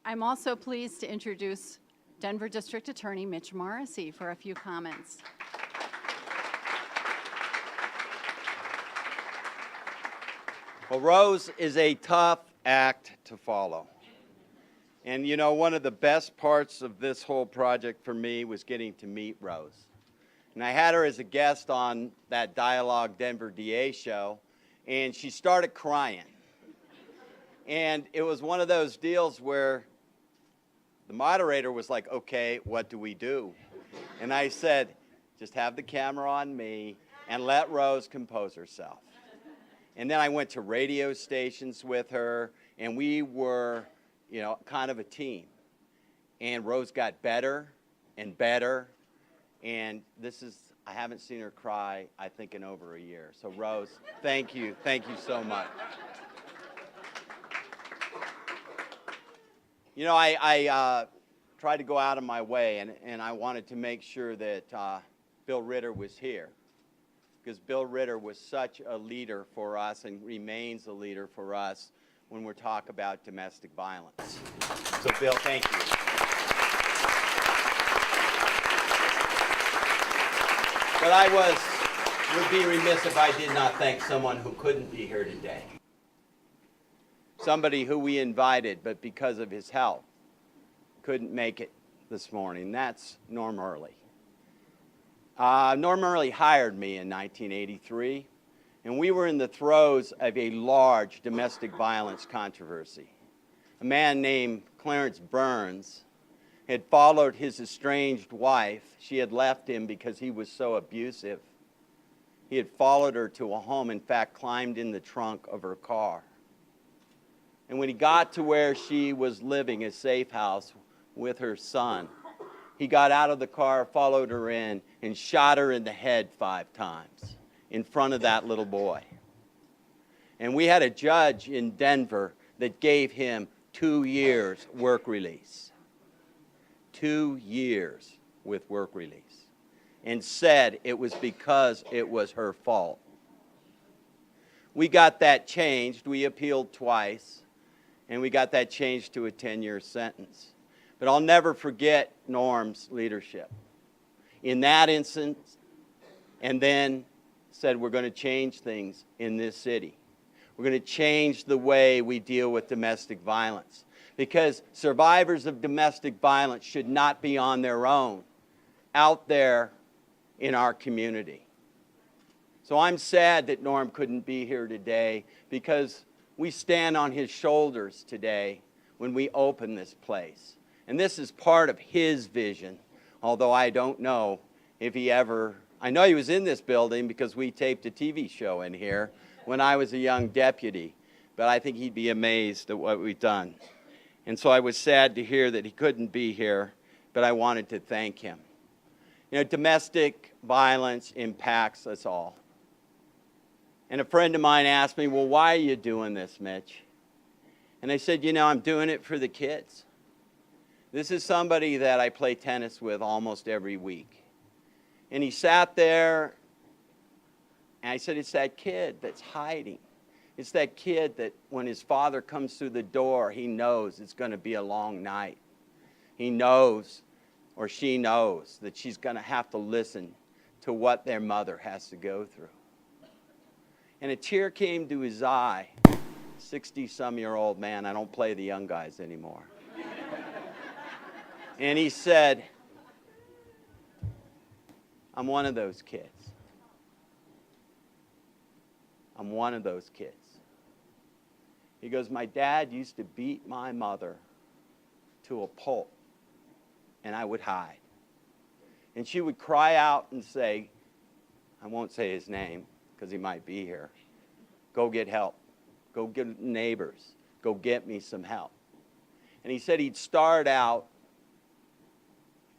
I'm also pleased to introduce Denver District Attorney Mitch Morrissey for a few comments. Well, Rose is a tough act to follow. And you know, one of the best parts of this whole project for me was getting to meet Rose. And I had her as a guest on that Dialogue Denver DA show, and she started crying. And it was one of those deals where the moderator was like, okay, what do we do? And I said, just have the camera on me and let Rose compose herself. And then I went to radio stations with her, and we were, you know, kind of a team. And Rose got better and better. And I haven't seen her cry, I think, in over a year. So Rose, thank you so much. You know, I tried to go out of my way, and I wanted to make sure that Bill Ritter was here, because Bill Ritter was such a leader for us and remains a leader for us when we're talking about domestic violence. So Bill, thank you. But I would be remiss if I did not thank someone who couldn't be here today. Somebody who we invited, but because of his health, couldn't make it this morning. That's Norm Early. Norm Early hired me in 1983, and we were in the throes of a large domestic violence controversy. A man named Clarence Burns had followed his estranged wife. She had left him because he was so abusive. He had followed her to a home, in fact, climbed in the trunk of her car. And when he got to where she was living, a safe house with her son, he got out of the car, followed her in, and shot her in the head 5 times in front of that little boy. And we had a judge in Denver that gave him 2 years work release. 2 years with work release, and said it was because it was her fault. We got that changed. We appealed twice, and we got that changed to a 10-year sentence. But I'll never forget Norm's leadership in that instance, and then said we're going to change things in this city. We're going to change the way we deal with domestic violence, because survivors of domestic violence should not be on their own out there in our community. So I'm sad that Norm couldn't be here today, because we stand on his shoulders today when we open this place. And this is part of his vision, although I don't know if he ever, I know he was in this building because we taped a TV show in here when I was a young deputy, but I think he'd be amazed at what we've done. And so I was sad to hear that he couldn't be here, but I wanted to thank him. You know, domestic violence impacts us all. And a friend of mine asked me, well, why are you doing this, Mitch? And I said, you know, I'm doing it for the kids. This is somebody that I play tennis with almost every week. And he sat there, and I said, it's that kid that's hiding. It's that kid that when his father comes through the door, he knows it's going to be a long night. He knows, or she knows, that she's going to have to listen to what their mother has to go through. And a tear came to his eye. 60-some-year-old man. I don't play the young guys anymore. And he said, I'm one of those kids. I'm one of those kids. He goes, my dad used to beat my mother to a pulp, and I would hide. And she would cry out and say, I won't say his name because he might be here, go get help. Go get neighbors. Go get me some help. And he said he'd start out,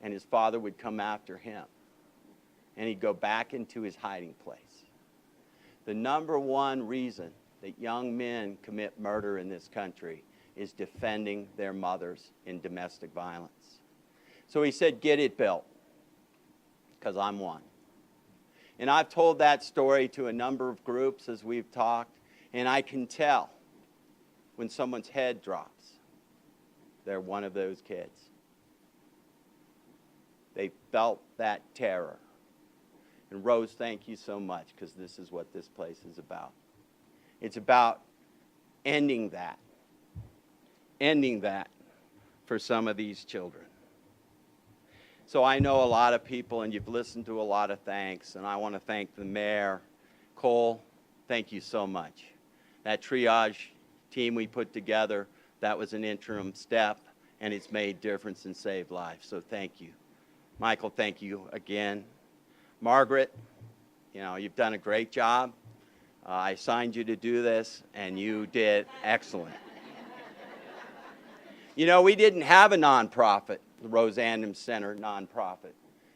and his father would come after him, and he'd go back into his hiding place. The number one reason that young men commit murder in this country is defending their mothers in domestic violence. So he said, get it built, because I'm one. And I've told that story to a number of groups as we've talked, and I can tell when someone's head drops. they're one of those kids. They felt that terror. And Rose, thank you so much, because this is what this place is about. It's about ending that for some of these children. So I know a lot of people, and you've listened to a lot of thanks, and I want to thank the mayor. Cole, thank you so much. That triage team we put together, that was an interim step, and it's made difference and saved lives, so thank you. Michael, thank you again. Margaret, you know, you've done a great job. I assigned you to do this, and you did excellent. You know, we didn't have a nonprofit, the Rose Andom Center nonprofit.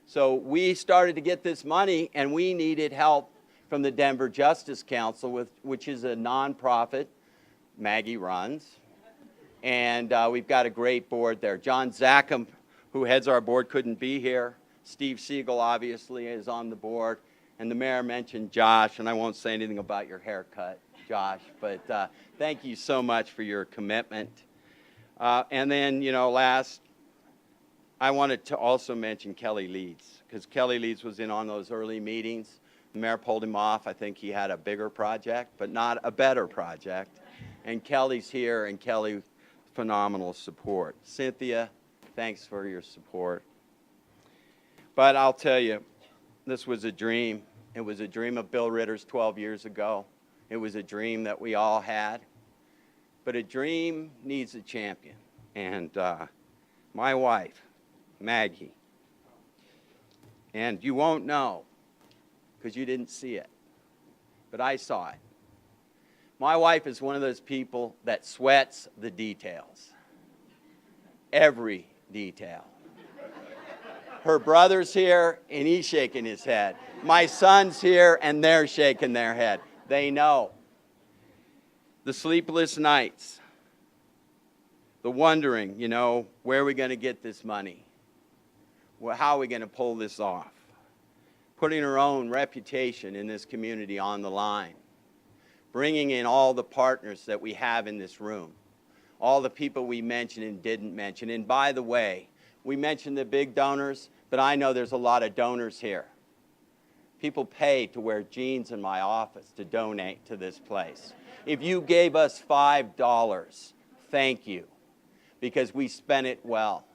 So we started to get this money, and we needed help from the Denver Justice Council, which is a nonprofit Maggie runs. And we've got a great board there. John Zackham, who heads our board, couldn't be here. Steve Siegel, obviously, is on the board. And the mayor mentioned Josh, and I won't say anything about your haircut, Josh, but thank you so much for your commitment. And then, you know, last, I wanted to also mention Kelly Leeds, because Kelly Leeds was in on those early meetings. The mayor pulled him off. I think he had a bigger project, but not a better project. And Kelly's here, and Kelly, phenomenal support. Cynthia, thanks for your support. But I'll tell you, this was a dream. It was a dream of Bill Ritter's 12 years ago. It was a dream that we all had. But a dream needs a champion. And my wife, Maggie, and you won't know because you didn't see it, but I saw it. My wife is one of those people that sweats the details. Every detail. Her brother's here, and he's shaking his head. My son's here, and they're shaking their head. They know. The sleepless nights. The wondering, you know, where are we going to get this money? Well, how are we going to pull this off? Putting her own reputation in this community on the line. Bringing in all the partners that we have in this room. All the people we mentioned and didn't mention. And by the way, we mentioned the big donors, but I know there's a lot of donors here. People pay to wear jeans in my office to donate to this place. If you gave us $5, thank you, because we spent it well.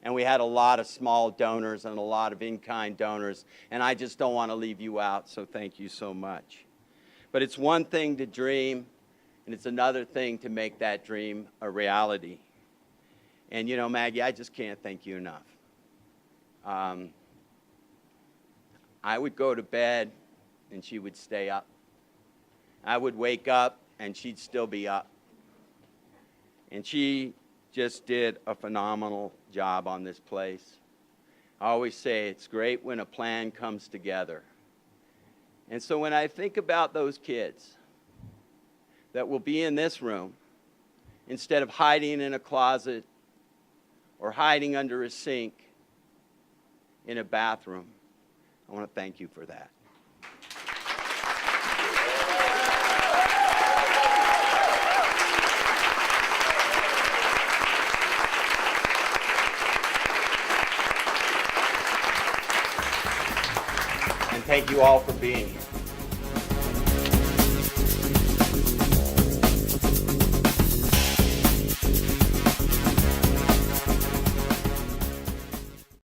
And we had a lot of small donors and a lot of in-kind donors, and I just don't want to leave you out, so thank you so much. But it's one thing to dream, and it's another thing to make that dream a reality. And you know, Maggie, I just can't thank you enough. I would go to bed, and she would stay up. I would wake up, and she'd still be up. And she just did a phenomenal job on this place. I always say it's great when a plan comes together. And so when I think about those kids that will be in this room, instead of hiding in a closet or hiding under a sink in a bathroom, I want to thank you for that. And thank you all for being here.